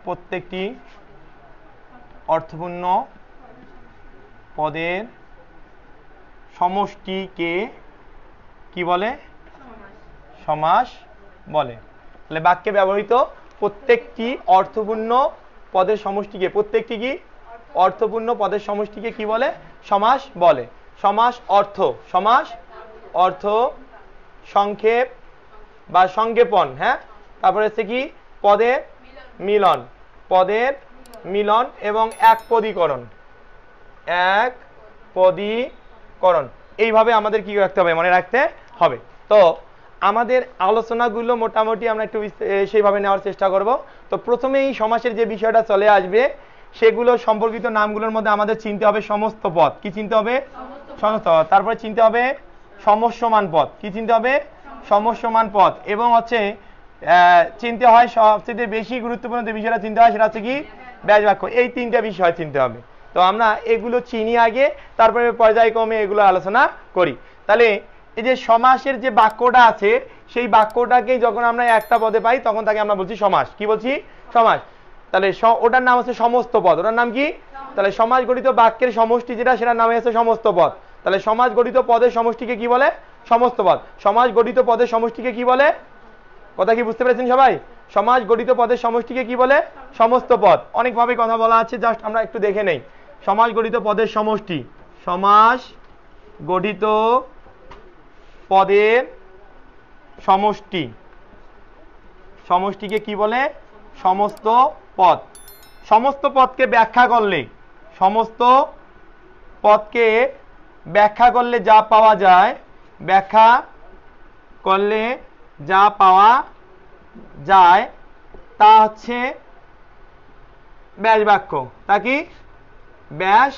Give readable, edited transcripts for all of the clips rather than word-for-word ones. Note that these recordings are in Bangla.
প্রত্যেকটি অর্থপূর্ণ পদের সমষ্টিকে কি বলে? সমাস বলে। তাহলে বাক্যে ব্যবহৃত প্রত্যেকটি অর্থপূর্ণ পদের সমষ্টিকে, প্রত্যেকটি কি অর্থপূর্ণ পদের সমষ্টিকে কি বলে? সমাস বলে। সমাস অর্থ, সমাস অর্থ, সংক্ষেপ বা সংক্ষেপণ, হ্যাঁ, তারপরে হচ্ছে কি পদের মিলন, পদের মিলন এবং একপদীকরণ, একপদীকরণ। এইভাবে আমাদের কি রাখতে হবে? মনে রাখতে হবে। তো আমাদের আলোচনাগুলো মোটামুটি আমরা একটু সেইভাবে নেওয়ার চেষ্টা করব। তো প্রথমে এই সমাসের যে বিষয়টা চলে আসবে সেগুলো সম্পর্কিত নামগুলোর মধ্যে আমাদের চিনতে হবে সমস্ত পদ। কি চিনতে হবে? সমস্ত পদ। তারপরে চিনতে হবে সমস্যমান পদ। কি চিনতে হবে? সমস্যমান পদ। এবং হচ্ছে চিনতে হয় সবচেয়ে বেশি গুরুত্বপূর্ণ যে বিষয়টা চিনতে হয় সেটা হচ্ছে কি ব্যাস বাক্য। এই তিনটা বিষয় চিনতে হবে। তো আমরা এগুলো চিনি আগে, তারপরে পর্যায়ক্রমে এগুলো আলোচনা করি। তাহলে এই যে সমাসের যে বাক্যটা আছে সেই বাক্যটাকে যখন আমরা একটা পদে পাই তখন তাকে আমরা বলছি সমাস। কি বলছি? সমাস। তাহলে ওটার নাম হচ্ছে সমস্ত পদ। ওটার নাম কি? তাহলে সমাস গঠিত বাক্যের সমষ্টি যেটা সেটার নাম হচ্ছে সমস্ত পদ। তাহলে সমাস গঠিত পদের সমষ্টিকে কি বলে? সমস্ত পদ। সমাস গঠিত পদের সমষ্টিকে কি বলে? কথা কি বুঝতে পেরেছেন সবাই? সমাস গঠিত পদের সমষ্টিকে কি বলে? সমস্ত পদ। অনেকভাবে কথা বলা আছে, জাস্ট আমরা একটু দেখে নেই। সমাস গঠিত পদের সমষ্টি, সমাস গঠিত পদের সমষ্টি, সমষ্টিকে কি বলে? সমস্ত পদ। সমস্ত পদকে ব্যাখ্যা করলে, সমস্ত পদকে ব্যাখ্যা করলে যা পাওয়া যায়, ব্যাখ্যা করলে যা পাওয়া যায় তা হচ্ছে ব্যাস বাক্য। তা কি? ব্যাস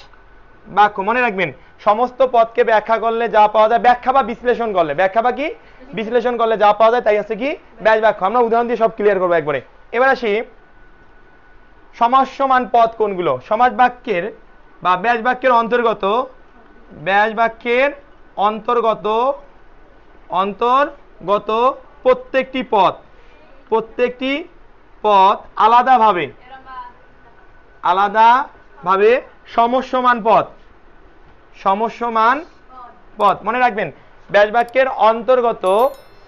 বাক্য। মনে রাখবেন, সমস্ত পদকে ব্যাখ্যা করলে যা পাওয়া যায়, ব্যাখ্যা বা বিশ্লেষণ করলে, ব্যাখ্যা বা কি বিশ্লেষণ করলে যা পাওয়া যায় তাই হচ্ছে কি ব্যাস বাক্য। আমরা উদাহরণ দিয়ে সব ক্লিয়ার করবো একবারে। এবার আসি সমাস্যমান পদ কোনগুলো? সমাস বাক্যের বা ব্যাস বাক্যের অন্তর্গত, ব্যাস বাক্যের অন্তর্গত অন্তর্গত প্রত্যেকটি পদ, প্রত্যেকটি পদ আলাদাভাবে, আলাদাভাবে সমস্যমান পদ, সমস্যমান পদ। মনে রাখবেন, ব্যাস বাক্যের অন্তর্গত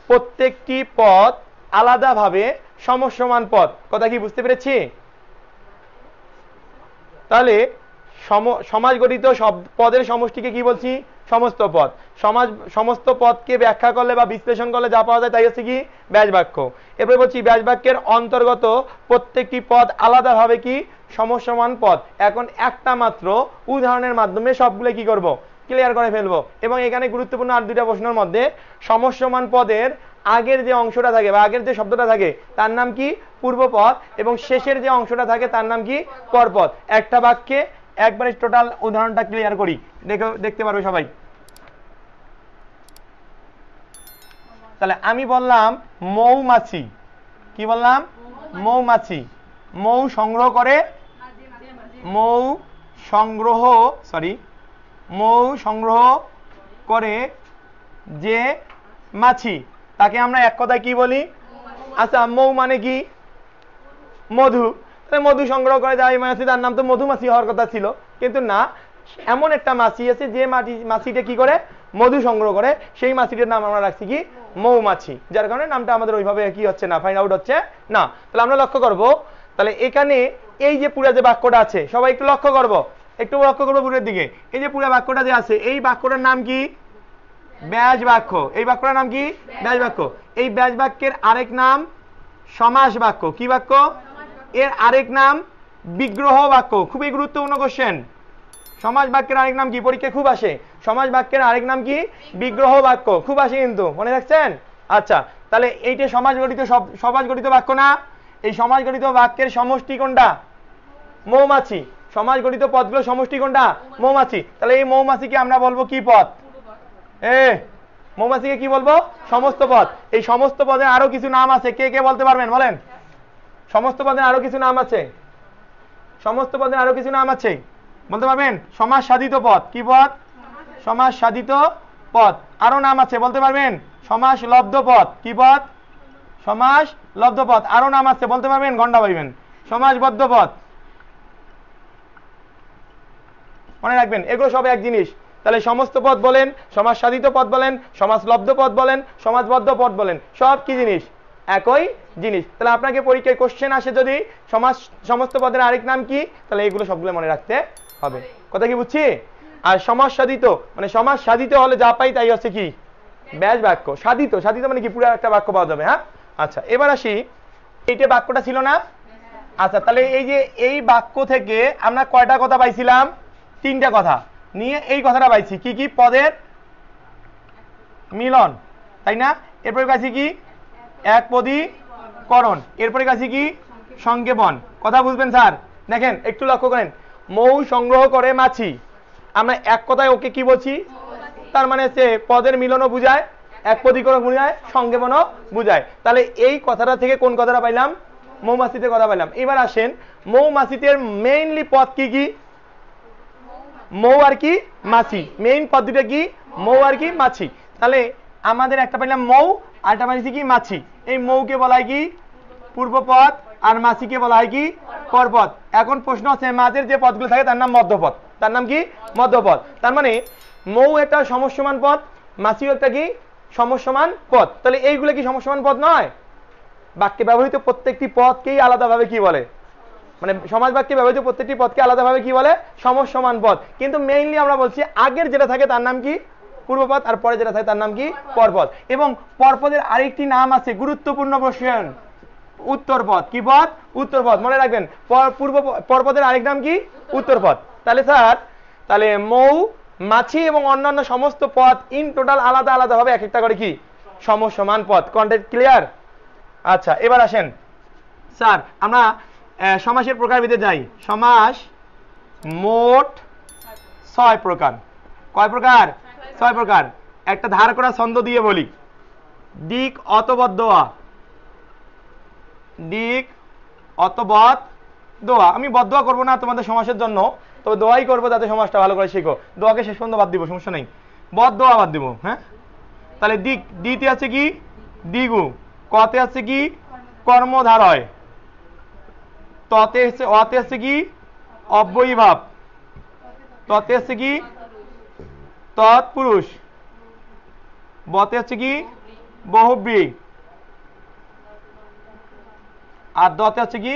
প্রত্যেকটি পদ আলাদাভাবে সমস্যমান পদ। কথা কি বুঝতে পেরেছি? তাহলে সমাস গঠিত সব পদের সমষ্টিকে কি বলছি? সমস্ত পদ। সমস্ত পদকে ব্যাখ্যা করলে বা বিশ্লেষণ করলে যা পাওয়া যায় তাই হচ্ছে কি ব্যাস বাক্য। এরপরে বলছি ব্যাস বাক্যের অন্তর্গত প্রত্যেকটি পদ আলাদাভাবে কি সমস্যমান পদ। এখন একটা মাত্র উদাহরণের মাধ্যমে সবগুলো কি করব? ক্লিয়ার করে ফেলবো। এবং এখানে গুরুত্বপূর্ণ আর দুইটা প্রশ্নের মধ্যে সমস্যমান পদের আগের যে অংশটা থাকে বা আগের যে শব্দটা থাকে তার নাম কি? পূর্বপদ। এবং শেষের যে অংশটা থাকে তার নাম কি? পরপদ। একটা বাক্যে একবারে টোটাল উদাহরণটা ক্লিয়ার করি, দেখতে পারবে সবাই। তাহলে আমি বললাম মৌমাছি। কি বললাম? মৌমাছি। মৌ সংগ্রহ করে, মৌ সংগ্রহ, সরি, মৌ সংগ্রহ করে যে মাছি তাকে আমরা এক কথায় কি বলি? আচ্ছা, মৌ মানে কি? মধু। তাহলে মধু সংগ্রহ করে যায় মাছি, তার নাম তো মধুমাছি হওয়ার কথা ছিল, কিন্তু না, এমন একটা মাছি আছে যে মাছিটা কি করে? মধু সংগ্রহ করে। সেই মাছিটার নাম আমরা রাখছি কি? মৌমাছি। যার কারণে নামটা আমাদের ওইভাবে কি হচ্ছে না, ফাইন্ড আউট হচ্ছে না। তাহলে আমরা লক্ষ্য করব, তাহলে এখানে এই যে পুরো যে বাক্যটা আছে সবাই একটু লক্ষ্য করব, একটু লক্ষ্য করবো পুরের দিকে। এই যে পুরো বাক্যটা যে আছে এই বাক্যটার নাম কি? ব্যাস বাক্য। এই বাক্যটার নাম কি? ব্যাস বাক্য। এই ব্যাস বাক্যের আরেক নাম সমাস বাক্য। কি বাক্য? এর আরেক নাম বিগ্রহ বাক্য। খুবই গুরুত্বপূর্ণ কোশ্চেন। সমাস বাক্যের আরেক নাম কি? পরীক্ষায় খুব আসে। সমাস বাক্যের আরেক নাম কি? বিগ্রহ বাক্য। খুব আসে কিন্তু, মনে রাখছেন? আচ্ছা, তাহলে এইটা সমাস গঠিত বাক্য না? এই সমাস গঠিত বাক্যের সমষ্টি কোনটা? মৌমাছি। সমাস গঠিত পদগুলো সমষ্টি কোনটা? মৌমাছি। তাহলে এই মৌমাছিকে আমরা বলবো কি পদ? মৌমাছিকে কি বলবো? সমস্ত পদ। এই সমস্ত পদের আরো কিছু নাম আছে, কে কে বলতে পারবেন? বলেন। সমস্ত পদের আরো কিছু নাম আছে, সমস্ত পদের আরো কিছু নাম আছে, বলতে পারবেন? সমাস সাধিত পদ। কি পদ? সমাস সাধিত পদ। আরো নাম আছে, বলতে পারবেন? সমাস লব্ধ পদ। কি পদ? সমাস লব্ধ পদ। আরো নাম আছে, বলতে পারবেন? ঘন্টা পাইবেন। সমাসবদ্ধ পদ, মনে রাখবেন এগুলো সব এক জিনিস। তাহলে সমস্ত পদ বলেন, সমাজ সাধিত পদ বলেন, সমাসলব্ধ পদ বলেন, সমাসবদ্ধ পদ বলেন, সব কি জিনিস? একই জিনিস। তাহলে আপনাকে পরীক্ষায় কোশ্চেন আসে যদি সমস্ত পদের আরেক নাম কি, তাহলে এগুলো সবগুলো মনে রাখতে হবে। কথা কি বুঝছি? আর সমাজ সাধিত মানে সমাজ সাধিত হলে যা পাই তাই হচ্ছে কি? ব্যাস বাক্য। সাধিত, সাধিত মানে কি? পুরো একটা বাক্য পাওয়া যাবে। হ্যাঁ, আচ্ছা এবার আসি, এইটা বাক্যটা ছিল না? আচ্ছা, তাহলে এই যে এই বাক্য থেকে আমরা কয়টা কথা পাইছিলাম? 3টা কথা নিয়ে এই কথাটা পাইছি। কি কি? পদের মিলন, তাই না? এরপরে কাছে কি? একপদীকরণ। এরপরে কাছে কি? সংক্ষেপণ। কথা বুঝবেন স্যার? দেখেন একটু লক্ষ্য করেন, মৌ সংগ্রহ করে মাছি, আমরা এক কথায় ওকে কি বলছি? তার মানে সে পদের মিলনও বুঝায়, একপদীকরণ বুঝায়, সংক্ষেপণও বুঝায়। তাহলে এই কথাটা থেকে কোন কথাটা পাইলাম? মৌমাছিতে কথা পাইলাম। এবার আসেন, মৌমাছিতে মেইনলি পদ কি কি? মৌ আর কি? মাছি। মেইন পদ্ধতিটা কি? মৌ আর কি? মাছি। তাহলে আমাদের একটা পাইলাম মৌ, আর একটা পাইছি কি? মাছি। এই মৌকে বলা হয় কি? পূর্বপদ, আর মাছিকে বলা হয় কি? পরপদ। এখন প্রশ্ন আছে, মাঝের যে পদগুলো থাকে তার নাম মধ্যপদ। তার নাম কি? মধ্যপদ। তার মানে মৌ একটা সমসমান পদ, মাছিও একটা কি? সমসমান পদ। তাহলে এইগুলো কি সমসমান পদ নয়? বাক্যে ব্যবহৃত প্রত্যেকটি পদকেই আলাদাভাবে কি বলে? মানে সমাজ বাক্যে ব্যবহৃত প্রত্যেকটি পদকে আলাদাভাবে কি বলে? সমসমান পদ। কিন্তু মেইনলি আমরা বলছি আগের যেটা থাকে তার নাম কি? পূর্বপদ, আর পরে যেটা থাকে তার নাম কি? পরপদ। এবং পরপদের আরেকটি নাম আছে, গুরুত্বপূর্ণ প্রশ্ন, উত্তরপদ। কি পদ? উত্তরপদ। মনে রাখবেন, পরপদের আরেক নাম কি? উত্তরপদ। তাহলে স্যার, তাহলে মৌ, মাছি এবং অন্যান্য সমস্ত পদ ইন টোটাল আলাদা আলাদা হবে এক একটা করে কি? সমসমান পদ। Content clear? আচ্ছা এবার আসেন স্যার, আমরা সমাসের প্রকারভেদে যাই। সমাস মোট 6 প্রকার। কয় প্রকার? 6 প্রকার। একটা ধার করা ছন্দ দিয়ে বলি, দিক অতবদ দোয়া। দিক অতবদ দোয়া। আমি বদদোয়া করবো না তোমাদের সমাসের জন্য, তবে দোয়াই করবো যাতে সমাজটা ভালো করে শিখো। দোয়াকে শেষ পর্যন্ত বাদ দিব, সমস্যা নেই, বদদোয়া বাদ দিব। হ্যাঁ, তাহলে দিক, দিতে আছে কি? দিগু। কতে আছে কি? কর্মধারয়। ততে অতে আছে কি? অব্যয়ী ভাব। ততে আছে কি? তৎপুরুষ। বতে আছে কি? বহুব্রী। আর দতে আছে কি?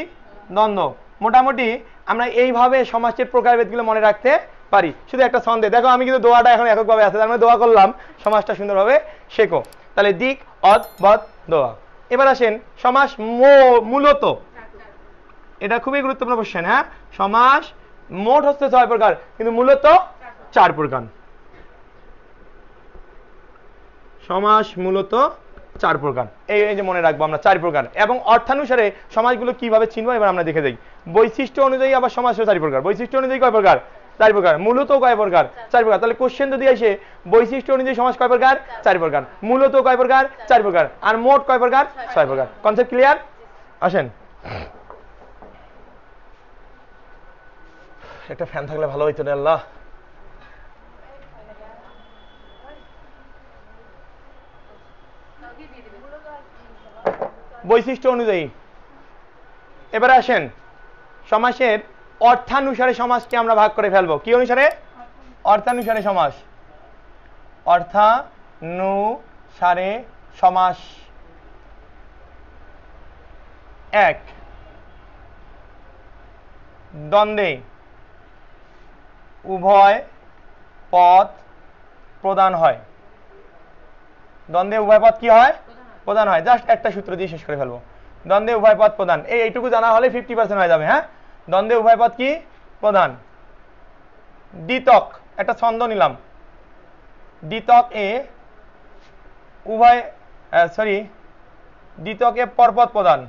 দ্বন্দ্ব। মোটামুটি আমরা এইভাবে সমাসের প্রকারভেদগুলো মনে রাখতে পারি। শুধু একটা ছন্দে দেখো, আমি কিন্তু দোয়াটা এখন এককভাবে আছে, তার মানে দোয়া করলাম, সমাসটা সুন্দরভাবে শেখো। তাহলে দিক, অদ, বদ, দোয়া। এবার আসেন সমাস মূলত, এটা খুবই গুরুত্বপূর্ণ কোশ্চেন। হ্যাঁ, সমাস মোট হচ্ছে 6 প্রকার, কিন্তু মূলত 4 প্রকার। সমাস মূলত 4 প্রকার। এই যে মনে রাখবো আমরা 4 প্রকার। এবং অর্থানুসারে সমাজগুলো কিভাবে চিনবো এবার আমরা দেখে যাই। বৈশিষ্ট্য অনুযায়ী আবার সমাজ 4 প্রকার। বৈশিষ্ট্য অনুযায়ী কয় প্রকার? 4 প্রকার। মূলত কয় প্রকার? 4 প্রকার। তাহলে কোশ্চেন যদি আসে বৈশিষ্ট্য অনুযায়ী সমাজ কয় প্রকার? 4 প্রকার। মূলত কয় প্রকার? 4 প্রকার। আর মোট কয় প্রকার? 6 প্রকার। Concept clear? আসেন, একটা ফ্যান থাকলে ভালো হইতো রে আল্লাহ। বৈশিষ্ট্য অনুযায়ী। এবারে আসেন সমাসের অর্থানুসারে সমাজকে আমরা ভাগ করে ফেলবো। কি অনুসারে? অর্থানুসারে সমাস। অর্থানুসারে সমাস। 1, দ্বন্দ্বে উভয় পদ প্রদান হয়। দ্বন্দ্বে উভয় পদ কি হয়? প্রদান হয়। জাস্ট একটা সূত্র দিয়ে শেষ করে ফেলবো। দ্বন্দ্বে উভয় পদ প্রদান, এইটুকু জানা হলে 50% হয়ে যাবে। হ্যাঁ, দ্বন্দ্বে উভয় পদ কি? প্রদান। দ্বিতক, একটা ছন্দ নিলাম, দ্বিতক এ উভয় দ্বিতকে পরপদ প্রদান।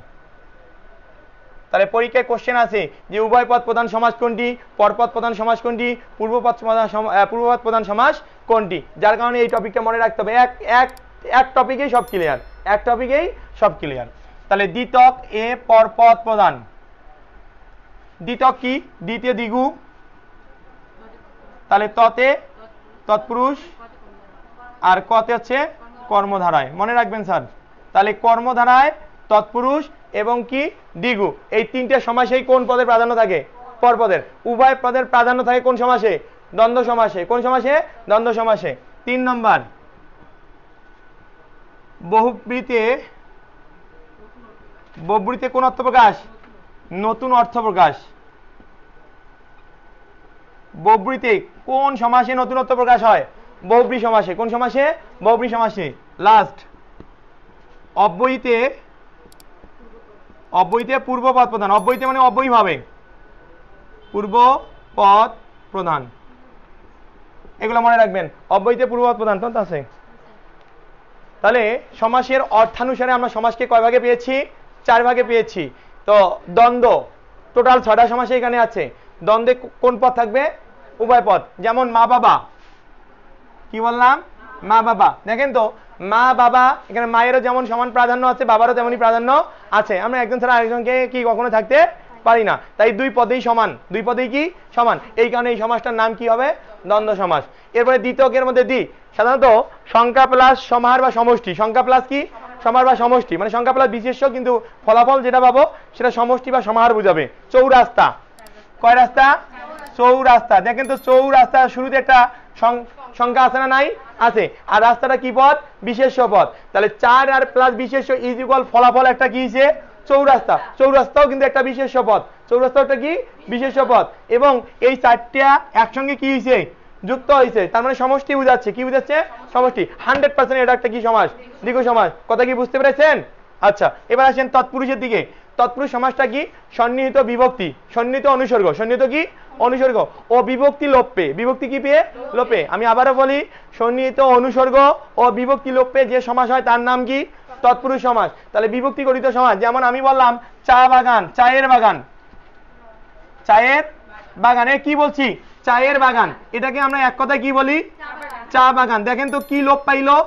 তাহলে পরীক্ষায় কোশ্চেন আছে যে উভয় পদ প্রধান সমাস কোনটি, পরপদ প্রধান সমাস কোনটি, পূর্বপদ প্রধান সমাস কোনটি। যার কারণে এই টপিকটা মনে রাখতে হবে। এক টপিকেই সব ক্লিয়ার, এক টপিকেই সব ক্লিয়ার। তাহলে দ্বিতক এ পরপদ প্রধান। দ্বিতক কি? দ্বিতীয় দিগু, তাহলে ততে তৎপুরুষ, আর কতে হচ্ছে কর্মধারায়। মনে রাখবেন স্যার, তাহলে কর্মধারায় তৎপুরুষ এবং কি দ্বিগু, এই তিনটে সমাসেই কোন পদের প্রাধান্য থাকে? পরপদের। উভয় পদের প্রাধান্য থাকে কোন সমাসে? দ্বন্দ্ব সমাসে। কোন সমাসে? দ্বন্দ্ব সমাসে। 3 নম্বর, বহুব্রীতে কোন অর্থ প্রকাশ? নতুন অর্থ প্রকাশ। বহুব্রীতে কোন সমাসে নতুন অর্থ প্রকাশ হয়? বহুব্রী সমাসে। কোন সমাসে? বহুব্রী সমাসে। লাস্ট, অব্যয়ীতে পূর্বপদ প্রধান। অব্যয়ীতে মানে অব্যয়ীভাবে, পূর্বপদ প্রধান, এগুলো মনে রাখবেন। অব্যয়ীতে পূর্বপদ প্রধান তো আছে। তাহলে সমাসের অর্থানুসারে আমরা সমাসকে কয় ভাগে পেয়েছি? 4 ভাগে পেয়েছি। তো দ্বন্দ্ব টোটাল 6টা সমাস এখানে আছে। দ্বন্দ্বে কোন পদ থাকবে? উভয় পদ। যেমন মা বাবা, কি বললাম? মা বাবা। দেখেন তো, মা বাবা, এখানে মায়েরও যেমন সমান প্রাধান্য আছে, বাবারও তেমনই প্রাধান্য আছে। আমরা একজন ছাড়া আরেকজনকে কি কখনো থাকতে পারি না, তাই 2 পদেই সমান। 2 পদেই কি সমান, এই কারণে এই সমাসটার নাম কি হবে? দ্বন্দ্ব সমাস। এরপরে দ্বিতীয়কের মধ্যে দ্বি, সাধারণত সংখ্যা প্লাস সমাহার বা সমষ্টি। সংখ্যা প্লাস কি? সমাহার বা সমষ্টি, মানে সংখ্যা প্লাস বিশেষ্য, কিন্তু ফলাফল যেটা পাবো সেটা সমষ্টি বা সমাহার বুঝাবে। চৌরাস্তা, কয় রাস্তা? চৌরাস্তা। দেখেন তো, চৌরাস্তা শুরুতে একটা সংখ্যা আছে না নাই? আছে। আর রাস্তাটা কি পদ? বিশেষ্য পদ। তাহলে 4 আর প্লাস বিশেষ্য ইজ ইকুয়াল ফলাফল একটা কি হইছে? চৌরাস্তা। চৌরাস্তাও কিন্তু একটা বিশেষ্য পদ। চৌরাস্তা একটা কি? বিশেষ্য পদ। এবং এই 4টা একসঙ্গে কি হইছে? যুক্ত হইছে, তার মানে সমষ্টি বুঝাচ্ছে। কি বুঝাচ্ছে? সমষ্টি। 100% এটা একটা কি সমাস? দ্বিগু সমাস। কথা কি বুঝতে পেরেছেন? আচ্ছা, এবার আসেন তৎপুরুষের দিকে। তৎপুরুষ সমাসটা কি? সন্নিহিত বিভক্তি, সন্নিহিত অনুসর্গ। সন্নিহিত কি? অনুসর্গ ও বিভক্তি লোপ পেয়ে। বিভক্তি কি পেয়ে? লোপে। আমি আবারও বলি, সন্নিহিত অনুসর্গ ও বিভক্তি লোপ পেয়ে যে সমাস হয় তার নাম কি? তৎপুরুষ সমাস। তাহলে বিভক্তি গঠিত সমাস, যেমন আমি বললাম চা বাগান, চায়ের বাগান। চায়ের বাগানে কি বলছি? চায়ের বাগান। এটাকে আমরা এক কথায় কি বলি? চা বাগান। দেখেন তো কি লোপ পাইলো?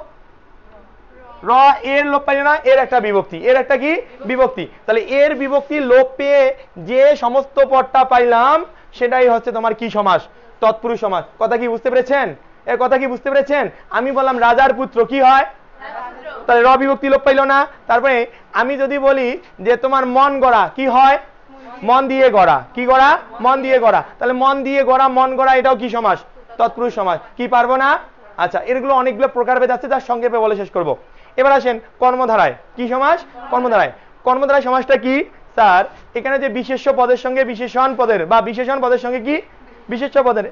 র এর লোপ পাইল না, এর একটা বিভক্তি। এর একটা কি? বিভক্তি। তাহলে এর বিভক্তি লোপ পেয়ে যে সমস্ত পদটা পাইলাম সেটাই হচ্ছে তোমার কি সমাস? তৎপুরুষ সমাস। কথা কি বুঝতে পেরেছেন? এর কথা কি বুঝতে পেরেছেন? আমি বললাম রাজার পুত্র, কি হয়? তাহলে র বিভক্তি লোপ পাইল না। তারপরে আমি যদি বলি যে তোমার মন গড়া, কি হয়? মন দিয়ে গড়া। কি গড়া? মন দিয়ে গড়া। তাহলে মন দিয়ে গড়া, মন গড়া, এটাও কি সমাস? তৎপুরুষ সমাস। কি পারবো না? আচ্ছা, এগুলো অনেকগুলো প্রকারভেদ আছে, যার সংক্ষেপে বলে শেষ করব। এবার আসেন কর্মধারায়। কি সমাস? কর্মধারায়। কর্মধারায় সমাসটা কি? স্যার, এখানে যে বিশেষ্য পদের সঙ্গে বিশেষণ পদের বা বিশেষণ পদের সঙ্গে কি? বিশেষ্য পদের,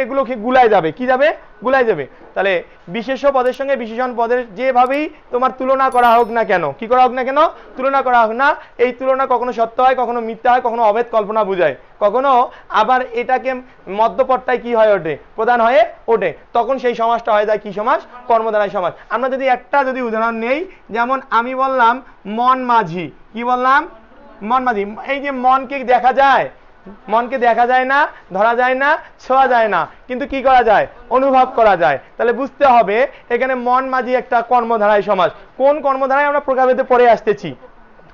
এগুলো কি গুলাই যাবে? কি যাবে? গুলাই যাবে। তাহলে বিশেষ্য পদের সঙ্গে বিশেষণ পদের যেভাবেই তোমার তুলনা করা হোক না কেন, কি করা হোক না কেন, তুলনা করা হোক না, এই তুলনা কখনো সত্য হয়, কখনো মিথ্যা হয়, কখনো অভেদ কল্পনা বুঝায়, কখনো আবার এটাকে মধ্যপদটায় কি হয় ওঠে? প্রধান হয়ে ওঠে। তখন সেই সমাসটা হয়ে যায় কি সমাস? কর্মধারায় সমাস। আমরা যদি একটা উদাহরণ নেই, যেমন আমি বললাম মন মাঝি। কি বললাম? মন মাঝি। এই যে মনকে দেখা যায়, মনকে দেখা যায় না, ধরা যায় না, ছোঁয়া যায় না, কিন্তু কি করা যায়? অনুভব করা যায়। তাহলে বুঝতে হবে এখানে মন মাঝি একটা কর্মধারায় সমাস। কোন কর্মধারায় আমরা প্রকারভেদে পড়ে আসতেছি।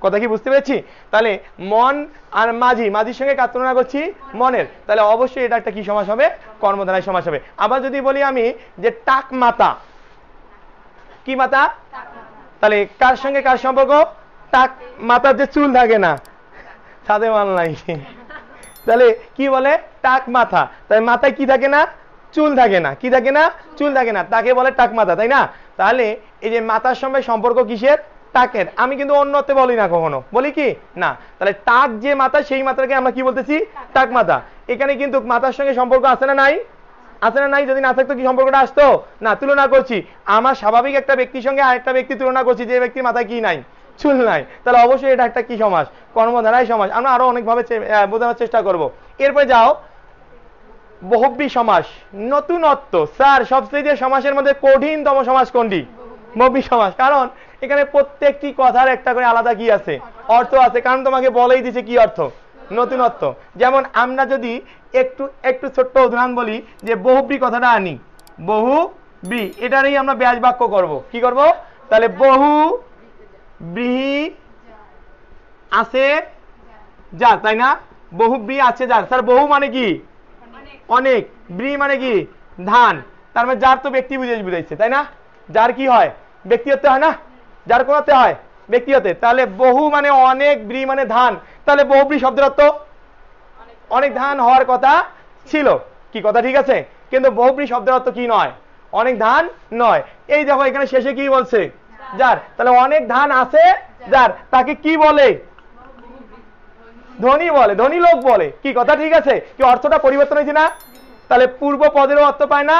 কথা কি বুঝতে পেরেছি? তাহলে মন আর মাঝি, মাঝির সঙ্গে কার তুলনা করছি? মনের। তাহলে অবশ্যই এটা একটা কি সমাস হবে? কর্মধারায় সমাস হবে। আবার যদি বলি আমি যে টাক মাতা, কি মাতা? তাহলে কার সঙ্গে কার সম্পর্ক? টাক মাথার যে চুল থাকে না, সাথে মাল নাই, তাহলে কি বলে? টাক মাথা। তাই মাথায় কি থাকে না? চুল থাকে না। কি থাকে না? চুল থাকে না, তাকে বলে টাক মাথা, তাই না? তাহলে এই যে মাথার সঙ্গে সম্পর্ক কিসের? টাকের। আমি কিন্তু অন্যতে বলি না, কখনো বলি কি না। তাহলে টাক যে মাথা, সেই মাথাকে আমরা কি বলতেছি? টাক মাথা। এখানে কিন্তু মাথার সঙ্গে সম্পর্ক আছে না নাই? আছে না নাই? যদি না থাকতো কি সম্পর্কটা আসতো না? তুলনা করছি, আমার স্বাভাবিক একটা ব্যক্তির সঙ্গে আরেকটা ব্যক্তি তুলনা করছি, যে ব্যক্তির মাথায় কি নাই? চুল নাই। তাহলে অবশ্যই এটা একটা কি সমাস? কর্মধারায় সমাস। আমরা আরো অনেকভাবে বোঝানোর চেষ্টা করব। এরপরে যাও বহুব্রী সমাস। নতুনত্ব। স্যার, সবচেয়ে সমাসের মধ্যে কঠিনতম সমাস কোনটি? বহুব্রী সমাস। কারণ এখানে প্রত্যেকটি কথার একটা করে আলাদা কি আছে? অর্থ আছে। কারণ তোমাকে বলেই দিছে কি অর্থ? নতুনত্ব। যেমন আমরা যদি একটু ছোট্ট উদাহরণ বলি, যে বহুব্রী কথাটা আনি, বহুব্রী, এটারই আমরা ব্যাস বাক্য করব। কি করব? তাহলে বহু ব্রী আছে যার, তাই না? বহুব্রী আছে যার। স্যার, বহু মানে কি? অনেক। ব্রী মানে কি? ধান। তার মানে যার তো ব্যক্তি বুঝাইছে, তাই না? যার কি হয়? ব্যক্তি হতে হয় না? যার কোন হতে হয়? ব্যক্তিগত। তাহলে বহু মানে অনেক, ব্রি মানে ধান, তাহলে বহুব্রী শব্দের অর্থ অনেক ধান হওয়ার কথা ছিল। কি কথা ঠিক আছে? কিন্তু বহুব্রী শব্দের অর্থ কি নয়? অনেক ধান নয়। এই দেখো এখানে শেষে কি বলছে? যার। তাহলে অনেক ধান আছে যার, তাকে কি বলে? ধনী বলে, ধনী লোক বলে। কি কথা ঠিক আছে? কি অর্থটা পরিবর্তন হয়েছে না? তাহলে পূর্ব পদেরও অর্থ পায় না,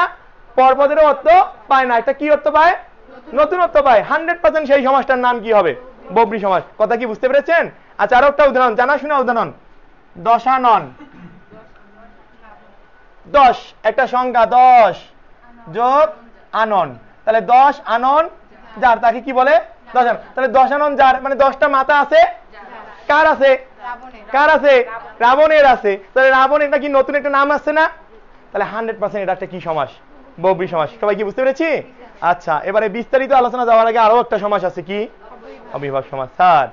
পর পদেরও অর্থ পায় না, এটা কি অর্থ পায়? নতুন অর্থ পায়। 100% সেই সমাজটার নাম কি হবে? বহুব্রী সমাজ। কথা কি বুঝতে পেরেছেন? আচ্ছা, আরো একটা উদাহরণ, জানাশোনা উদাহরণ। দশানন, 10 একটা সংখ্যা, 10 যোগ আনন, তাহলে 10 আনন যার, তাকে কি বলে? দশানন। তাহলে দশানন যার মানে 10টা মাথা আছে, কার আছে? কার আছে? রাবণের আছে। তাহলে রাবণ এটা কি নতুন একটা নাম আসছে না? তাহলে 100% এটা একটা কি সমাস? বহুব্রী সমাস। সবাই কি বুঝতে পেরেছি? আচ্ছা, এবারে বিস্তারিত আলোচনা যাওয়ার আগে আরো একটা সমাস আছে, কি? অবিভাব সমাস। স্যার,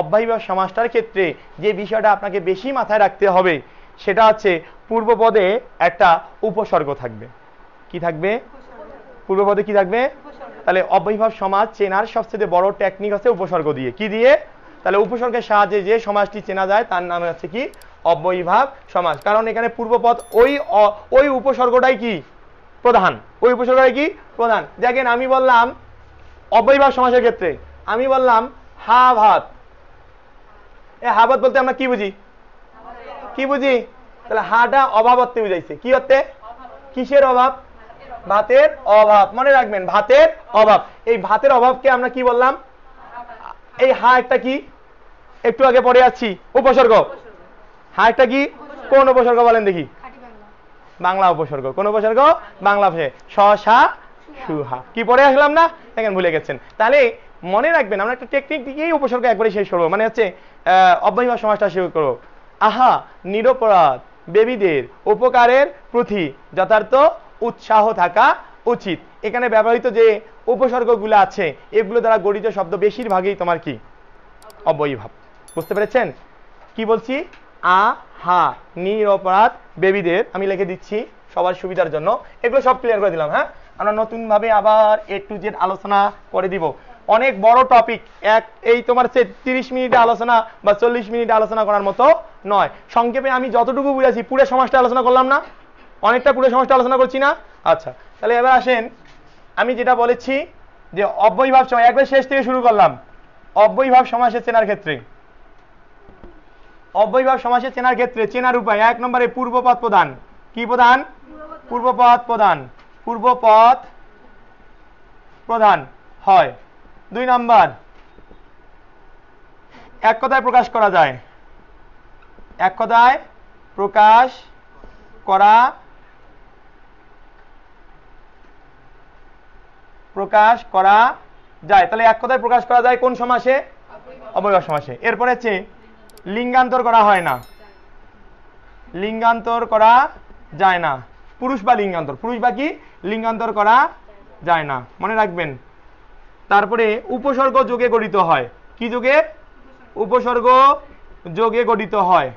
অব্যয়ীভাব সমাসটার ক্ষেত্রে যে বিষয়টা আপনাকে বেশি মাথায় রাখতে হবে সেটা হচ্ছে পূর্বপদে একটা উপসর্গ থাকবে। কি থাকবে? পূর্বপদে কি থাকবে? তাহলে অব্যয়ীভাব সমাজ চেনার সবচেয়ে বড় টেকনিক হচ্ছে উপসর্গ দিয়ে। কি দিয়ে? তাহলে উপসর্গের সাহায্যে যে সমাজটি চেনা যায় তার নাম হচ্ছে কি? অব্যয়ীভাব সমাজ। কারণ এখানে পূর্বপদ ওই উপসর্গটাই কি? প্রধান। ওই উপসর্গটাই কি? প্রধান। দেখেন, আমি বললাম অব্যয়ীভাব সমাসের ক্ষেত্রে, আমি বললাম হা ভাত। হা ভাত বলতে আমরা কি বুঝি? কি বুঝি? তাহলে হাটা অভাব অর্থে বুঝাইছে। কি অর্থে? কিসের অভাব? ভাতের অভাব। মনে রাখবেন, ভাতের অভাব। এই ভাতের অভাবকে আমরা কি বললাম? এই হা একটা কি? একটু আগে পড়ে যাচ্ছি, উপসর্গ। হা একটা কি? কোন উপসর্গ বলেন দেখি? বাংলা উপসর্গ। কোন উপসর্গ? বাংলা ভাষায় শশা সুহা। কি পড়ে আসলাম না? দেখেন ভুলে গেছেন। তাহলে মনে রাখবেন, আমরা একটা টেকনিক দিয়েই উপসর্গ একবারে শেষ করবো, মানে হচ্ছে অব্যয়ীভাব সমাসটা শেষ করবো। আহা নিরপরাধ বেবীদের উপকারের প্রতি যথার্থ উৎসাহ থাকা উচিত। এখানে ব্যবহৃত যে উপসর্গগুলো আছে এগুলো দ্বারা গঠিত শব্দ বেশিরভাগই তোমার কি? অব্যয়ীভাব। বুঝতে পেরেছেন? কি বলছি? আহা নিরপরাধ বেবীদের, আমি লিখে দিচ্ছি সবার সুবিধার জন্য, এগুলো সব ক্লিয়ার করে দিলাম। হ্যাঁ, আমরা নতুন ভাবে আবার A to Z আলোচনা করে দিব। অনেক বড় টপিক, এই তোমার 30 মিনিটে আলোচনা বা 40 মিনিটে আলোচনা করার মতো নয়। সংক্ষেপে আমি যতটুকু বুঝাচ্ছি, পুরো সমাজটা আলোচনা করলাম না? অনেকটা পুরো সমাজটা আলোচনা করছি না? আচ্ছা, তাহলে এবার আসেন, আমি যেটা বলেছি যে অব্যয়ীভাব সমাস, একবার শেষ থেকে শুরু করলাম। অব্যয়ীভাব সমাসের চেনার ক্ষেত্রে, অব্যয়ীভাব সমাসের চেনার ক্ষেত্রে চেনার উপায়, 1 নম্বরে পূর্বপদ প্রধান। কি প্রধান? পূর্বপদ প্রধান। পূর্বপদ প্রধান হয়। 2 নম্বর, এক কথায় প্রকাশ করা যায়। এক কথায় প্রকাশ করা যায়। তাহলে এক কথায় প্রকাশ করা যায় কোন সমাসে? অব্যয়ীভাব সমাসে। এরপরে হচ্ছে লিঙ্গান্তর করা হয় না। লিঙ্গান্তর করা যায় না। পুরুষ বা লিঙ্গান্তর, পুরুষ বা কি লিঙ্গান্তর করা যায় না, মনে রাখবেন। তারপরে উপসর্গ যোগে গঠিত হয়। কি যোগে? উপসর্গ যোগে গঠিত হয়।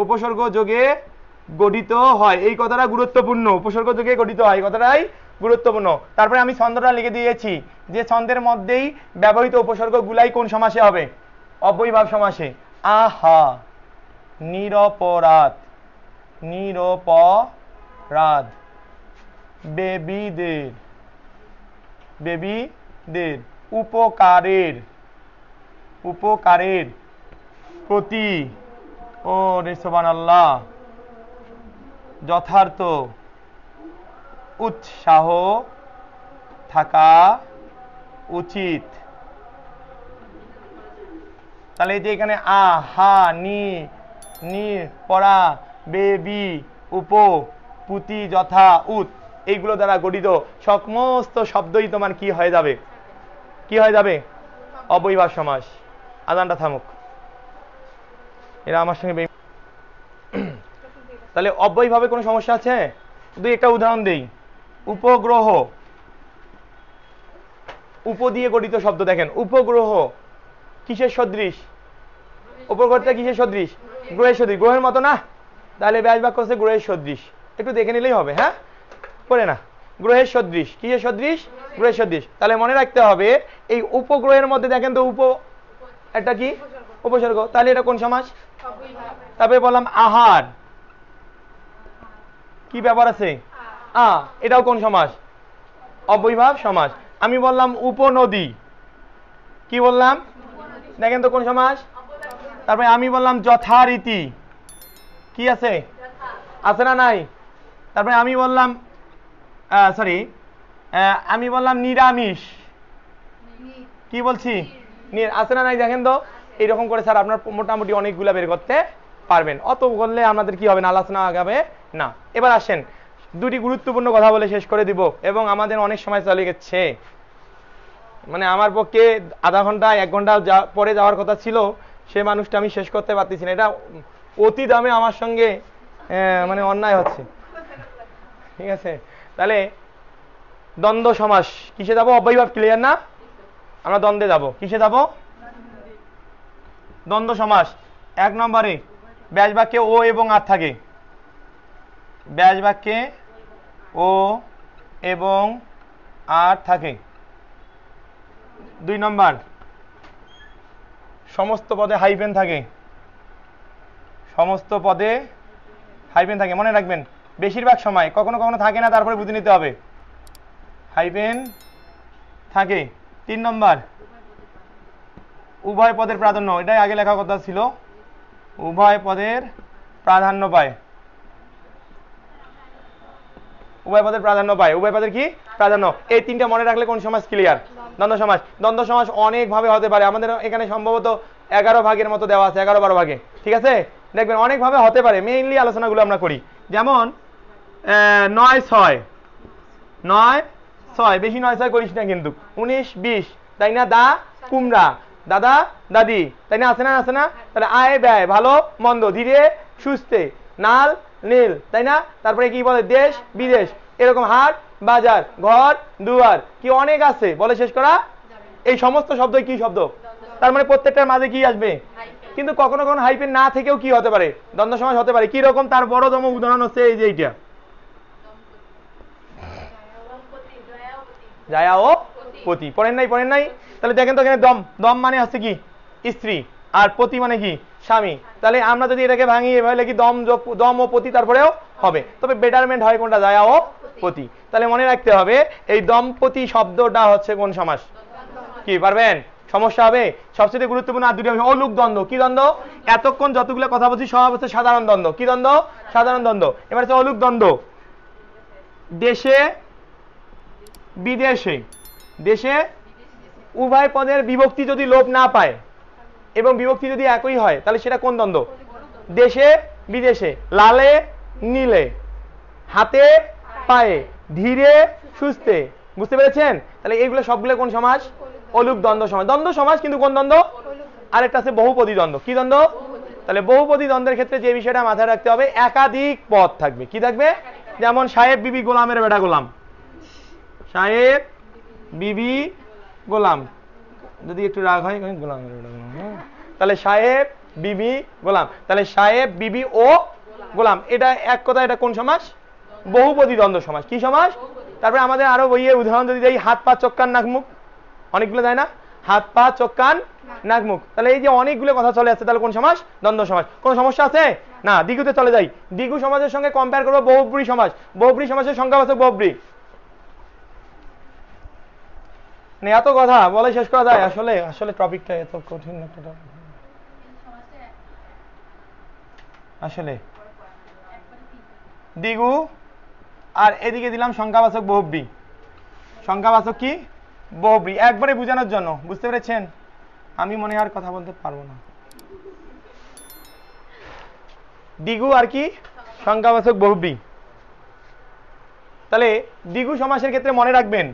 উপসর্গ যোগে গঠিত হয়, এই কথাটা গুরুত্বপূর্ণ। উপসর্গ যোগে গঠিত হয়, এই কথাটাই গুরুত্বপূর্ণ। তারপরে আমি ছন্দটা লিখে দিয়েছি যে ছন্দের মধ্যেই ব্যবহৃত উপসর্গগুলাই কোন সমাসে হবে? অব্যয়ীভাব সমাসে। আহা নিরপরাধ, নিরপরাধ বেবীদের, বেবীদের উপকারের, উপকারের প্রতি, ও রে সুবহানাল্লাহ, যথার্থ উৎসাহ থাকা উচিত। তাহলে এই যে এখানে আ হা নি, নি পরা বেবি উপ পুতি যথা উত, এইগুলো দ্বারা গঠিত সমস্ত শব্দই তোমার কি হয়ে যাবে? কি হয়ে যাবে? অব্যয়ীভাব সমাস। আজানটা থামুক, এরা আমার সঙ্গে। তাহলে অব্যয়ীভাবে কোনো সমস্যা আছে? দুই একটা উদাহরণ দেই। উপগ্রহ, উপ দিয়ে গঠিত শব্দ। দেখেন উপগ্রহ কিসের সদৃশ? উপগ্রহটা কিসের সদৃশ? গ্রহের সদৃশ। গ্রহের মতো না? তাহলে ব্যাস বাক্য হচ্ছে গ্রহের সদৃশ। একটু দেখে নিলেই হবে। হ্যাঁ, পড়ে না। গ্রহের সদৃশ। কিসের সদৃশ? গ্রহের সদৃশ। তাহলে মনে রাখতে হবে এই উপগ্রহের মধ্যে দেখেন তো একটা কি উপসর্গ, তাহলে এটা কোন সমাস? তারপরে বললাম আহার, কি ব্যাপার আছে? এটাও কোন সমাস? অব্যয়ীভাব সমাস। আমি বললাম উপনদী, কি বললাম? দেখেন তো কোন সমাস? তারপরে আমি বললাম যথারীতি, কি আছে? আছে না নাই? তারপরে আমি বললাম আমি বললাম নিরামিষ, কি বলছি? আছে না নাই? দেখেন তো এইরকম করে স্যার আপনার মোটামুটি অনেকগুলা বের করতে পারবেন। অত করলে আমাদের কি হবে না, আলোচনা আগাবে না। এবার আসেন দুটি গুরুত্বপূর্ণ কথা বলে শেষ করে দিব, এবং আমাদের অনেক সময় চলে গেছে, মানে আমার পক্ষে আধা ঘন্টা 1 ঘন্টা পরে যাওয়ার কথা ছিল, সে মানুষটা আমি শেষ করতে পারতেছি না। এটা অতি দামে আমার সঙ্গে মানে অন্যায় হচ্ছে, ঠিক আছে? তাহলে দ্বন্দ্ব সমাস কিসে যাব? অব্যয়ীভাব, ক্লিয়ার না? আমরা দ্বন্দ্বে যাব। কিসে যাব? দ্বন্দ্ব সমাস 1 নম্বরে ব্যাস বাক্যে ও এবং আর থাকে। ব্যাস বাক্যে ও এবং আর থাকে। 2 নম্বর সমস্ত পদে হাইফেন থাকে। সমস্ত পদে হাইফেন থাকে, মনে রাখবেন। বেশিরভাগ সময়, কখনো কখনো থাকে না, তারপরে বুঝে নিতে হবে, হাইফেন থাকে। 3 নম্বর উভয় পদের প্রাধান্য, এটাই আগে লেখা কথা ছিল, উভয় পদের প্রাধান্য পায়। উভয় পদের প্রাধান্য পায়। উভয় পদের কি প্রাধান্য? এই 3টা মনে রাখলে কোন সমাস ক্লিয়ার? দ্বন্দ্ব সমাস। দ্বন্দ্ব সমাস অনেক ভাবে হতে পারে, আমাদের এখানে সম্ভবত 11 ভাগের মতো দেওয়া আছে, 11-12 ভাগে, ঠিক আছে? দেখবেন অনেক ভাবে হতে পারে, মেইনলি আলোচনাগুলো আমরা করি। যেমন 9-6, 9-6, বেশি 9-6 করিস না কিন্তু। 19-20, তাই না? দা কুমড়া, দাদা দাদি, তাই না? আছে না? আছে না? তাহলে আয় ব্যয়, ভালো মন্দ, ধীরে সুস্থে, নাল নীল, তাই না? তারপরে কি বলে? দেশ বিদেশ, এরকম হাট বাজার, ঘর দুয়ার, কি অনেক আছে, বলে শেষ করা। এই সমস্ত শব্দ কি শব্দ? তার মানে প্রত্যেকটার মাঝে কি আসবে? কিন্তু কখনো কখনো হাইফেন না থেকেও কি হতে পারে? দ্বন্দ্ব সমাস হতে পারে। কি রকম? তার বড়তম উদাহরণ হচ্ছে এই যে এইটা, জায়া ও পতি। পড়েন নাই? পড়েন নাই? তাহলে দেখেন তো এখানে দম, দম মানে হচ্ছে কি? স্ত্রী, আর পতি মানে কি? স্বামী। তাহলে আমরা যদি এটাকে ভাঙি এভাবে লিখি দম ও পতি, তারপরেও হবে, তবে বেটারমেন্ট হয় কোনটা? জায়া ও পতি। তাহলে মনে রাখতে হবে এই দম্পতি শব্দটা হচ্ছে কোন সমাস? কি পারবেন? সমস্যা হবে? সবচেয়ে গুরুত্বপূর্ণ আর দুটো অলুক দ্বন্দ্ব। কি দ্বন্দ্ব? এতক্ষণ যতগুলো কথা বলছি সব হচ্ছে সাধারণ দ্বন্দ্ব। কি দ্বন্দ্ব? সাধারণ দ্বন্দ্ব। এবার হচ্ছে অলুক দ্বন্দ্ব। দেশে বিদেশে, দেশে উভয় পদের বিভক্তি যদি লোপ না পায় এবং বিভক্তি যদি একই হয়, তাহলে সেটা কোন দ্বন্দ্ব? দেশে বিদেশে, লালে নীলে, হাতে পায়ে, ধীরে সুস্থে, বুঝতে পেরেছেন? তাহলে এইগুলো সবগুলো কোন সমাস? অলুক দ্বন্দ্ব সমাস। দ্বন্দ্ব সমাস, কিন্তু কোন দ্বন্দ্ব? আরেকটা আছে বহুপদী দ্বন্দ্ব। কি দ্বন্দ্ব? তাহলে বহুপদী দ্বন্দ্বের ক্ষেত্রে যে বিষয়টা মাথায় রাখতে হবে, একাধিক পদ থাকবে। কি থাকবে? যেমন সাহেব বিবি গোলামের বেটা গোলাম, সাহেব বিবি গোলাম, যদি একটু রাগ হয় গোলামের বেটা গোলাম, তাহলে সাহেব বিবি গোলাম, তাহলে সাহেব বিবি ও গোলাম, এটা এক কথা, এটা কোন সমাস? বহুপদী দ্বন্দ্ব সমাস। কি সমাস? তারপরে আমাদের আরো বইয়ে উদাহরণ যদি দেই, হাত পা চোখ কান নাক মুখ, অনেকগুলো যায় না? হাত পা চোখ কান নাক মুখ, তাহলে এই যে অনেকগুলো কথা চলে আসছে, তাহলে কোন সমাস? দ্বন্দ্ব সমাস। কোন সমস্যা আছে? না। দ্বিগুতে চলে যাই। দ্বিগু সমাজের সঙ্গে কম্পেয়ার করবো বহুব্রী সমাস। বহুব্রী সমাসের সংখ্যাবাচক বহুব্রী। এত কথা বলে শেষ করা যায়? আসলে আসলে টপিকটা এত কঠিন একটা, আসলে দ্বিগু আর এদিকে দিলাম সংখ্যাবাচক বহুব্রী। সংখ্যাবাচক কি? বহুব্রী, একবারে বোঝানোর জন্য, বুঝতে পেরেছেন? আমি মনে আর কথা বলতে পারবো না। দ্বিগু আর কি? সংখ্যাবাচক বহুব্রী। তাহলে দ্বিগু সমাসের ক্ষেত্রে মনে রাখবেন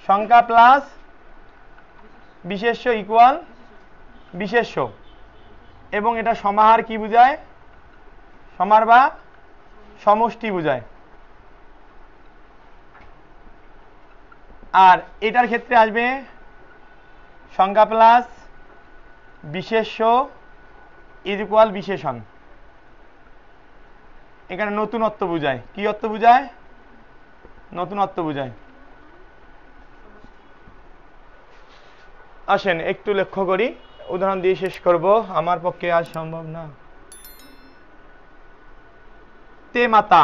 সংখ্যা প্লাস বিশেষ্য ইকুয়াল বিশেষ্য, এবং এটা সমাহার কি বুঝায়? সমাহার বা সমষ্টি বুঝায়। আর এটার ক্ষেত্রে আসবে সংখ্যা প্লাস বিশেষ্য ইকুয়াল বিশেষণ। এখানে নতুনত্ব বুঝায়। কি অর্থ বুঝায়? নতুনত্ব বোঝায়। আসেন একটু লক্ষ্য করি, উদাহরণ দিয়ে শেষ করব, আমার পক্ষে আজ সম্ভব না। তে মাতা,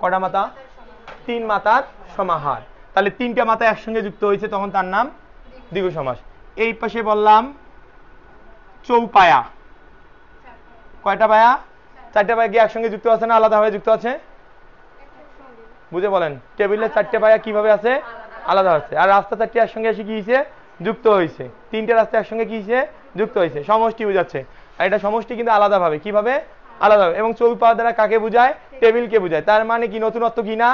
কটা মাতা? 3 মাতার সমাহার। তাহলে 3টা মাতা একসঙ্গে যুক্ত হয়েছে, তখন তার নাম দ্বিগু সমাস। এই পাশে বললাম চৌপায়া, কয়টা পায়া? 4টে পায়া কি একসঙ্গে যুক্ত আছে না আলাদাভাবে যুক্ত আছে? বুঝে বলেন, টেবিলের 4টে পায়া কিভাবে আছে? আলাদা আছে। আর রাস্তা 4টে একসঙ্গে এসে কি হয়েছে? যুক্ত হয়েছে। 3টে রাস্তা একসঙ্গে কি হয়েছে? যুক্ত হয়েছে। সমষ্টি বোঝাচ্ছে। আর এটা সমষ্টি কিন্তু আলাদাভাবে, কিভাবে? আলাদাভাবে। এবং চৌপায়া দ্বারা কাকে বোঝায়? টেবিলকে বোঝায়। তার মানে কি নতুনত্ব কি না?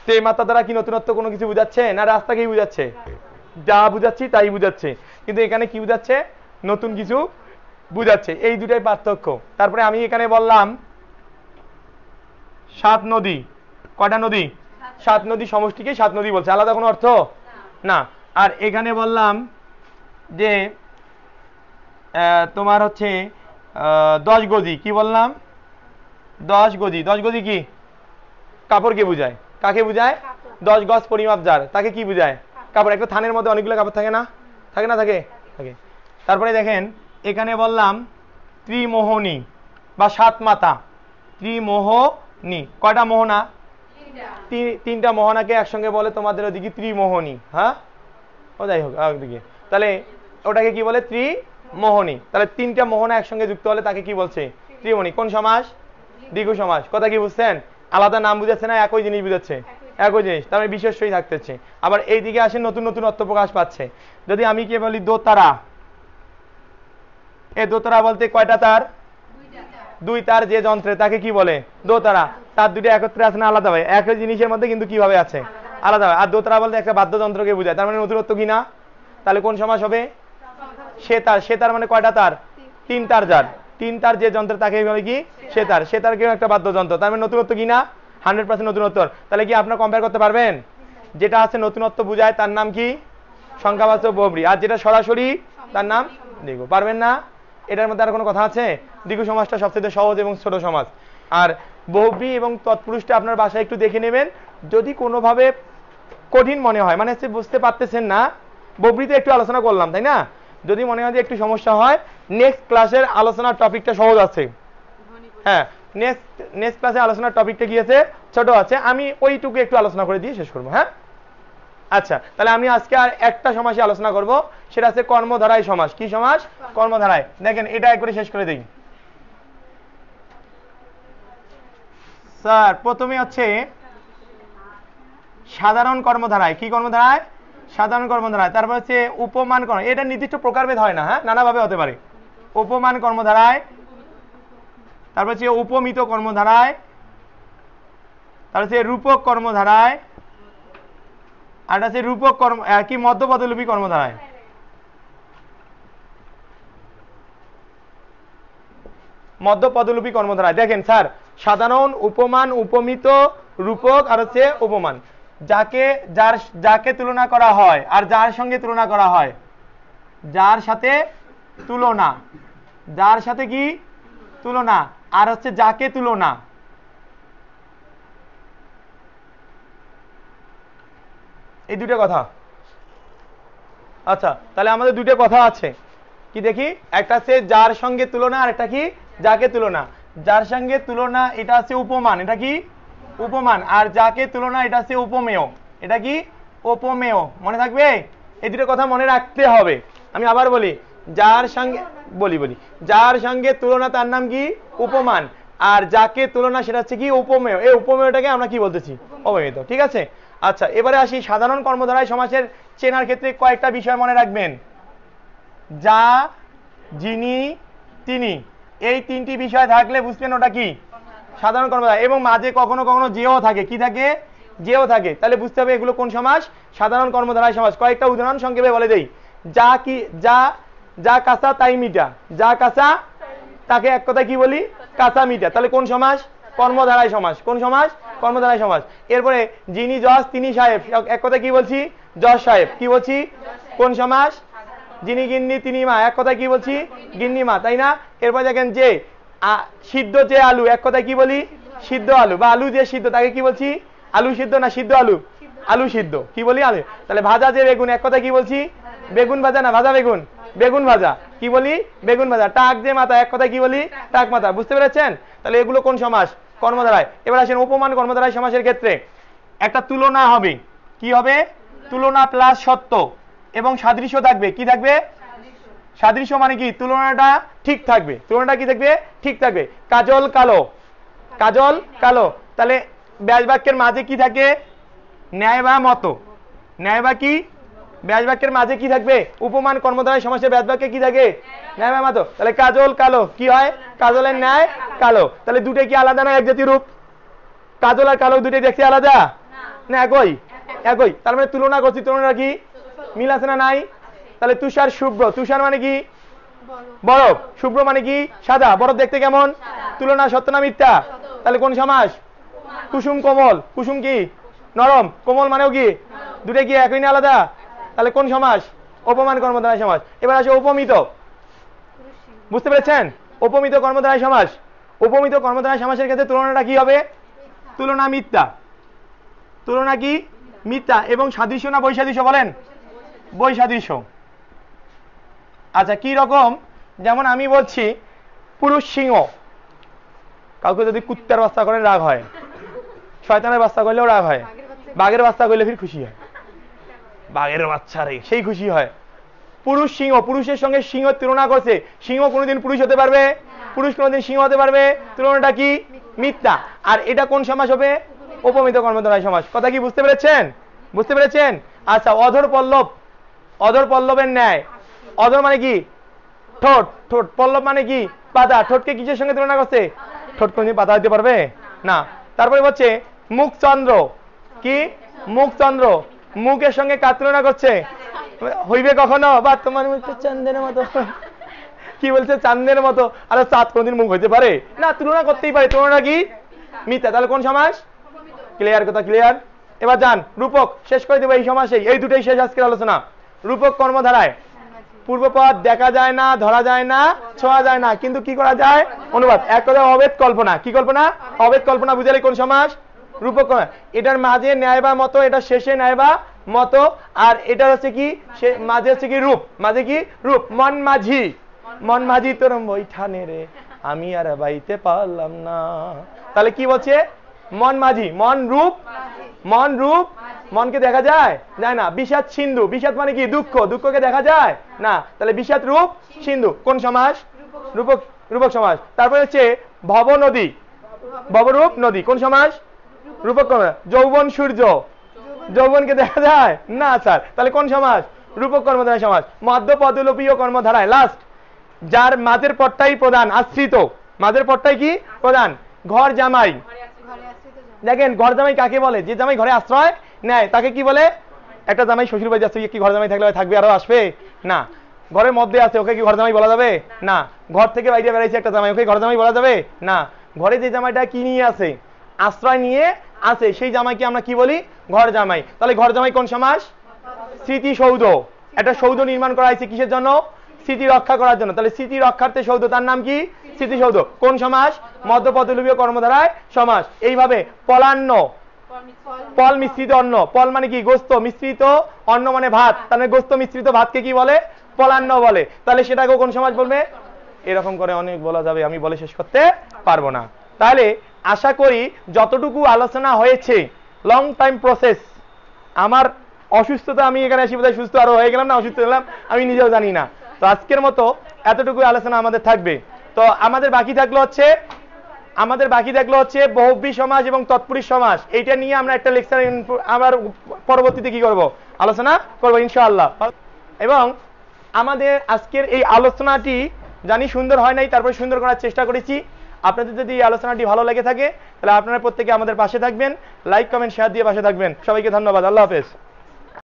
তে মাতা দ্বারা কি নতুনত্ব কোনো কিছু বোঝাচ্ছে না? রাস্তাকেই বোঝাচ্ছে, যা বুঝাচ্ছি তাই বুঝাচ্ছে। কিন্তু এখানে কি বুঝাচ্ছে? নতুন কিছু বুঝাচ্ছে। এই দুটাই পার্থক্য। তারপরে আমি এখানে বললাম 7 নদী, কয়টা নদী? 7 নদী, সমষ্টিকে 7 নদী বলছে, আলাদা কোনো অর্থ না। আর এখানে বললাম যে তোমার হচ্ছে 10 গজি, কি বললাম? 10 গজি। 10 গজি কি? কাপড়কে বোঝায়। কাকে বোঝায়? 10 গজ পরিমাপ যার, তাকে কি বোঝায়? কাপড়। একটা থানের মধ্যে অনেকগুলো কাপড় থাকে না? থাকে না? থাকে থাকে। তারপরে দেখেন এখানে বললাম ত্রিমোহনী বা 7 মাতা। ত্রিমোহনী, কয়টা মোহনা? 3টা মোহনাকে একসঙ্গে বলে তোমাদের ওদিকে ত্রিমোহনী। হ্যাঁ, ও যাই হোক ওদিকে। তাহলে ওটাকে কি বলে? ত্রিমোহনী। তাহলে 3টা মোহনা একসঙ্গে যুক্ত হলে তাকে কি বলছে? ত্রিমোহনী। কোন সমাস? দ্বিগু সমাস। কথা কি বুঝছেন? আলাদা নাম বুঝাচ্ছে না, একই জিনিস বুঝাচ্ছে? একই জিনিস। তার মানে বিশেষ্যই থাকতেছে। আবার এই দিকে আসে নতুন নতুন অর্থ প্রকাশ পাচ্ছে। যদি আমি কি বলি দোতারা, এই দোতারা বলতে কয়টা তার? 2 তার যে যন্ত্রে, তাকে কি বলে? দোতারা। তার দুটো একত্রে আছে না আলাদা হয়? একই জিনিসের মধ্যে কিন্তু কিভাবে আছে? আলাদা হয়। আর দোতারা বলতে একটা বাদ্যযন্ত্রকে বোঝায়। তার মানে নতুনত্ব কি না? তাহলে কোন সমাস হবে? সেতার। সেতার মানে কয়টা তার? 3 তার যার। 3 তার যে যন্ত্র তাকে বলে কি? সেতার। সেতার কেউ একটা বাদ্যযন্ত্র। তার মানে নতুনত্ব কি না? 100% নতুনত্ব। তাহলে কি আপনারা কম্পেয়ার করতে পারবেন? যেটা আছে নতুনত্ব বোঝায় তার নাম কি? সংখ্যাবাচক বহুব্রী। আর যেটা সরাসরি তার নাম দ্বিগু। পারবেন না? এটার মধ্যে আর কোনো কথা আছে? দ্বিগু সমাসটা সবচেয়ে সহজ এবং ছোট সমাস। আর বহুব্রী এবং তৎপুরুষটা আপনার বাসায় একটু দেখে নেবেন। যদি কোনোভাবে কঠিন মনে হয়, মানে বুঝতে পারতেছেন না, বহুব্রীতে একটু আলোচনা করলাম তাই না? যদি মনে হয় যে একটু সমস্যা হয়, নেক্সট ক্লাসের আলোচনার টপিকটা সহজ আছে। হ্যাঁ, নেক্সট ক্লাসে আলোচনার টপিকটা কি আছে? ছোট আছে। আমি ওইটুকু একটু আলোচনা করে দিয়ে শেষ করবো। হ্যাঁ, আচ্ছা। তাহলে আমি আজকে আর একটা সমাসে আলোচনা করব, সেটা আছে কর্মধারায় সমাস। কি সমাস? কর্মধারায়। দেখেন এটা একবারে শেষ করে দেই। স্যার প্রথমে হচ্ছে সাধারণ কর্মধারায়। কি কর্মধারায়? সাধারণ কর্মধারায়। তারপর হচ্ছে উপমান কর্ম, এটা নির্দিষ্ট প্রকারভেদ হয় না, হ্যাঁ, নানাভাবে হতে পারে। উপমান কর্মধারায়। তারপর হচ্ছে উপমিত কর্মধারায়। তারপর হচ্ছে রূপক কর্মধারায়। আর আছে রূপক কর্ম কি মধ্যপদলোপী কর্মধারায়। মধ্যপদলোপী কর্মধারায়। দেখেন স্যার, সাধারণ, উপমান, উপমিত, রূপক আর হচ্ছে উপমান। যাকে তুলনা করা হয় আর যার সঙ্গে তুলনা করা হয়, যার সাথে তুলনা, যার সাথে কি তুলনা, আর হচ্ছে যাকে তুলনা, এই দুটো কথা। আচ্ছা, তাহলে আমাদের দুটো কথা আছে, কি দেখি? একটা আছে যার সঙ্গে তুলনা, আর একটা কি? যাকে তুলনা। যার সঙ্গে তুলনা এটা আছে উপমান, এটা কি? উপমান। আর যাকে তুলনা এটা আছে উপমেয়, এটা কি? উপমেয়। মনে থাকবে? এই দুটো কথা মনে রাখতে হবে। আমি আবার বলি, যার সঙ্গে বলি যার সঙ্গে তুলনা তার নাম কি? উপমান। আর যাকে তুলনা সেটা হচ্ছে কি? উপমেয়। এই উপমেয়টাকে আমরা কি বলতেছি? অবহিত। ঠিক আছে। আচ্ছা, এবারে আসি সাধারণ কর্মধারায় সমাসের চেনার ক্ষেত্রে কয়েকটা বিষয় মনে রাখবেন। যা, যিনি, তিনি, এই 3টি বিষয় থাকলে বুঝবেন ওটা কি? সাধারণ কর্মধারায়। এবং মাঝে কখনো কখনো যেও থাকে। কি থাকে? যেও থাকে। তাহলে বুঝতে হবে এগুলো কোন সমাস? সাধারণ কর্মধারায় সমাস। কয়েকটা উদাহরণ সংক্ষেপে বলে দেই। যা কি? যা কাঁচা তাই মিঠা। যা কাঁচা তাকে এক কথায় কি বলি? কাঁচা মিঠা। তাহলে কোন সমাস? কর্মধারায় সমাস। কোন সমাস? কর্মধারায় সমাস। এরপরে যিনি জজ তিনি সাহেব, এক কথায় কি বলছি? জজ সাহেব। কি বলছি? কোন সমাস? যিনি গিন্নি তিনি মা, এক কথায় কি বলছি? গিন্নি মা, তাই না? এরপর দেখেন যে সিদ্ধ যে আলু, এক কথায় কি বলি? সিদ্ধ আলু। বা আলু যে সিদ্ধ, তাকে কি বলছি? আলু সিদ্ধ না সিদ্ধ আলু? আলু সিদ্ধ। কি বলি? আলু। তাহলে ভাজা যে বেগুন, এক কথা কি বলছি? বেগুন ভাজা না ভাজা বেগুন? বেগুন ভাজা। কি বলি? বেগুন ভাজা। টাক যে মাথা, এক কথা কি বলি? টাক মাথা। বুঝতে পেরেছেন? তাহলে এগুলো কোন সমাস? কর্মধারায়। এবার আসেন উপমান কর্মধারায় সমাসের ক্ষেত্রে একটা তুলনা হবে। কি হবে? তুলনা প্লাস সত্য এবং সাদৃশ্য থাকবে। কি থাকবে? সাদৃশ্য মানে কি? তুলনাটা ঠিক থাকবে। তুলনাটা কি থাকবে? ঠিক থাকবে। কাজল কালো, কাজল কালো। তাহলে ব্যাস বাক্যের মাঝে কি থাকে? ন্যায় বা মত। ন্যায় বা কি? ব্যাস বাক্যের মাঝে কি থাকবে? উপমান কর্মধারায় সমাসের ব্যাস বাক্যে কি থাকে? ন্যায় বা মত। তাহলে কাজল কালো কি হয়? কাজলের ন্যায় কালো। তাহলে দুটোই কি আলাদা না এক জাতীয় রূপ? কাজল আর কালো দুটোই দেখতে আলাদা না একই? একই। তার মানে তুলনা করছি, তুলনাটা কি? মিল আছে না নাই? তাহলে তুষার শুভ্র, তুষার মানে কি? বরফ। শুভ্র মানে কি? সাদা। বরফ দেখতে কেমন? তুলনা সত্য না মিথ্যা? তাহলে কোন সমাস? কুসুম কোমল। কুসুম কি? নরম। কোমল মানেও কি? দুটোই কি একই না আলাদা? তাহলে কোন সমাস? উপমান কর্মধারায় সমাস। এবার আসে উপমিত। বুঝতে পেরেছেন? উপমিত কর্মধারায় সমাস। উপমিত কর্মধারায় সমাসের ক্ষেত্রে তুলনাটা কি হবে? তুলনা মিথ্যা। তুলনা কি? মিথ্যা। এবং সাদৃশ্য না বৈসাদৃশ্য বলেন? বৈসাদৃশ্য। আচ্ছা, কি রকম? যেমন আমি বলছি পুরুষ সিংহ, কাউকে যদি কুত্তার বাচ্চা করে রাগ হয়, শয়তানের বাচ্চা করলেও রাগ হয়, বাঘের বাচ্চা করলে ফির খুশি হয়। বাঘের বাচ্চা রে সেই খুশি হয়। পুরুষ সিংহ, পুরুষের সঙ্গে সিংহ তুলনা করছে। সিংহ কোনোদিন পুরুষ হতে পারবে? পুরুষ কোনোদিন সিংহ হতে পারবে? তুলনাটা কি? মিথ্যা। আর এটা কোন সমাস হবে? উপমিত কর্মধারায় সমাস। কথা কি বুঝতে পেরেছেন? বুঝতে পেরেছেন? আচ্ছা, অধর পল্লব, অধর পল্লবের ন্যায়। অধর মানে কি? ঠোঁট। ঠোঁট। পল্লব মানে কি? পাতা। ঠোঁটকে কিসের সঙ্গে তুলনা করছে? ঠোঁট কোনদিন পাতা হতে পারবে না। তারপরে হচ্ছে মুখচন্দ্র। কি? মুখচন্দ্র। মুখের সঙ্গে কার তুলনা করছে? হইবে কখনো? বা তোমার মুখ চাঁদের মতো। কি বলছে? চাঁদের মতো। আরে চাঁদ কোনদিন মুখ হইতে পারে না? তুলনা করতেই পারে। তুলনা কি? মিথ্যা। তাহলে কোন সমাস? ক্লিয়ার? কথা ক্লিয়ার? এবার যান রূপক। শেষ করে দেবো এই সমাসে। এই দুটোই শেষ আজকের আলোচনা। রূপক কর্মধারায় পূর্বপদ দেখা যায় না, ধরা যায় না, ছোঁয়া যায় না, কিন্তু কি করা যায়? অনুবাদ। এক কথায় অবেদ কল্পনা। কি কল্পনা? অবেদ কল্পনা। বুঝালে কোন সমাস? রূপক। এটার মাঝে ন্যায় বা মত, এটা শেষে ন্যায় বা মত, আর এটা হচ্ছে কি? মাঝে হচ্ছে কি? রূপ। মাঝে কি? রূপ। মন মাঝি, মন মাঝি তোর বৈঠানে রে, আমি আর বাইতে পারলাম না। তাহলে কি বলছে? মন মাঝি। মন রূপ, মন রূপ। মনকে দেখা যায়? যায় না। বিষাদ সিন্ধু। বিষাদ মানে কি? দুঃখ। দুঃখকে দেখা যায় না। তাহলে বিষাদ রূপ সিন্ধু। কোন সমাস? রূপক। রূপক সমাস। তারপরে হচ্ছে ভব নদী, ভবরূপ নদী। কোন সমাস? রূপক। যৌবন সূর্য, যৌবনকে দেখা যায় না স্যার। তাহলে কোন সমাস? রূপক কর্মধারায় সমাস। মধ্য পদলোপীয় কর্মধারায় লাস্ট, যার মাঝের পদটাই প্রধান, আশ্রিত। মাঝের পদটাই কি? প্রধান। ঘর জামাই। দেখেন ঘর জামাই কাকে বলে? যে জামাই ঘরে আশ্রয় নেয় তাকে কি বলে? একটা জামাই শ্বশুর বাড়ি যাচ্ছে, কি ঘর জামাই থাকলে থাকবে আরো আসবে না? ঘরের মধ্যে আছে, ওকে কি ঘর জামাই বলা যাবে? না। ঘর থেকে বাইরে বেড়াইছে একটা জামাই, ওকে ঘর জামাই বলা যাবে না। ঘরে যে জামাইটা কি নিয়ে আছে? আশ্রয় নিয়ে আছে, সেই জামাইকে আমরা কি বলি? ঘর জামাই। তাহলে ঘর জামাই কোন সমাস? স্মৃতিসৌধ। একটা সৌধ নির্মাণ করা হয়েছে কিসের জন্য? স্মৃতি রক্ষা করার জন্য। তাহলে স্মৃতি রক্ষার্থে সৌধ, তার নাম কি? স্মৃতিসৌধ। কোন সমাস? মধ্যপদলোপীয় কর্মধারায় সমাস। এইভাবে পলান্ন, পল মিশ্রিত অন্ন। পল মানে কি? গোস্ত। মিশ্রিত অন্ন মানে ভাত। তাহলে গোস্ত মিশ্রিত ভাতকে কি বলে? পলান্ন বলে। তাহলে সেটাকেও কোন সমাস বলবে? এরকম করে অনেক বলা যাবে, আমি বলে শেষ করতে পারবো না। তাহলে আশা করি যতটুকু আলোচনা হয়েছে, লং টাইম প্রসেস। আমার অসুস্থতা, আমি এখানে এসে বোধহয় সুস্থ আরো হয়ে গেলাম না অসুস্থ হলাম আমি নিজেও জানি না। তো আজকের মতো এতটুকু আলোচনা আমাদের থাকবে। তো আমাদের বাকি থাকলো হচ্ছে বহুব্রী সমাস এবং তৎপুরুষ সমাস। এইটা নিয়ে আমরা একটা লেকচার আবার পরবর্তীতে কি করব? আলোচনা করব ইনশাআল্লাহ। এবং আমাদের আজকের এই আলোচনাটি জানি সুন্দর হয় নাই, তারপরে সুন্দর করার চেষ্টা করেছি। আপনাদের যদি এই আলোচনাটি ভালো লেগে থাকে তাহলে আপনারা প্রত্যেকে আমাদের পাশে থাকবেন, লাইক কমেন্ট শেয়ার দিয়ে পাশে থাকবেন। সবাইকে ধন্যবাদ। আল্লাহ হাফেজ।